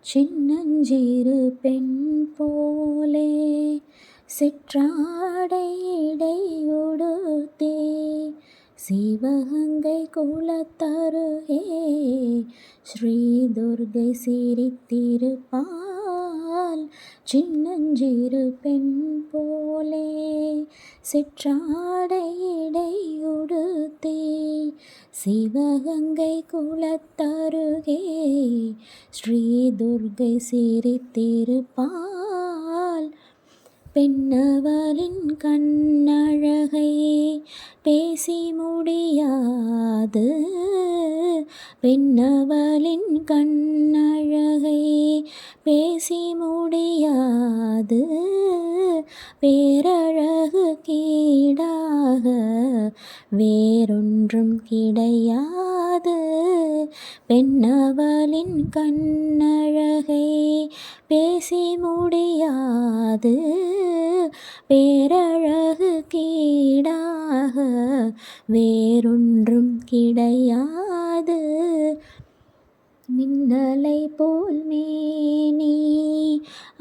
சின்னஞ்சிறு பெண் போலே சிற்றாடை இடையுடுத்தே சிவகங்கை குலத்தருகே ஸ்ரீ துர்க்கை சிரித்திருப்பாள். சின்னஞ்சிறு பெண் போலே சிற்றாடை இடையுடுத்தே சிவகங்கை குலத்தருகே ஸ்ரீ துர்க்கை சிரித்திருப்பாள். பெண்ணவளின் கண்ணழகை பேசி முடியாது, பெண்ணவளின் கண்ணழகை பேசி முடியாது, பேரழகு கீடாக வேறொன்றும் கிடையாது. பெண்ணவளின் கண்ணழகை பேசி முடியாது, பேரழகு கீடாக வேறொன்றும் கிடையாது. மின்னலை போல் மேனி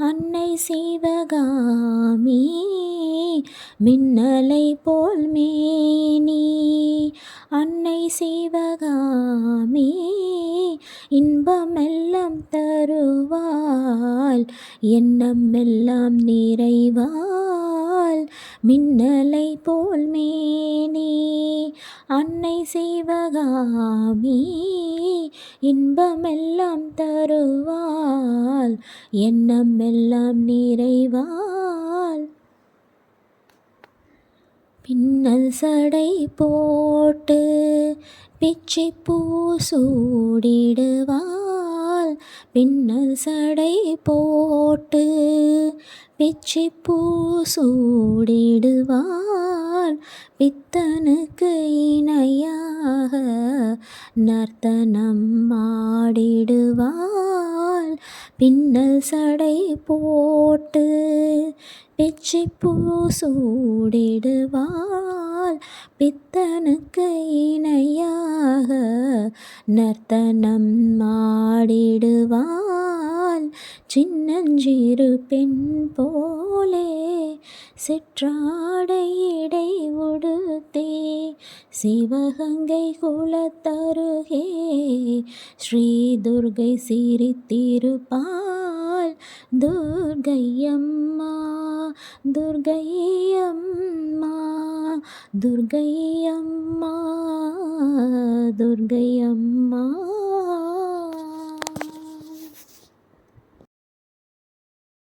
அன்னை சிவகாமி, மின்னலை போல் மேனி அன்னை சிவகாமி, இன்பமெல்லாம் தருவாள் எண்ணமெல்லாம் நிறைவாள். மின்னலை போல் மேனி அன்னை சிவகாமி, இன்பமெல்லாம் தருவாள் எண்ணமெல்லாம் நிறைவாள். பின்னல் சடை போட்டு பிச்சி பூ சூடிடுவாள், பின்னல் சடை போட்டு பிச்சி பூ சூடிடுவாள். பித்தனுக்கு இணையாக நர்த்தனம் ஆடிடுவாள். பின்னல் சடை போட்டு பிச்சி பூ சூடிடுவாள். பித்தனுக்கு இணையாக நர்த்தனம் ஆடிடுவாள். சின்னஞ்சிறு பெண் போலே சிற்றாடை இடை உடுத்தே சிவகங்கை குலத்தருகே ஸ்ரீ துர்க்கை சிரித்திருப்பாள். துர்க்கையம்மா துர்க்கையம்மா துர்க்கையம்மா துர்க்கையம்மா.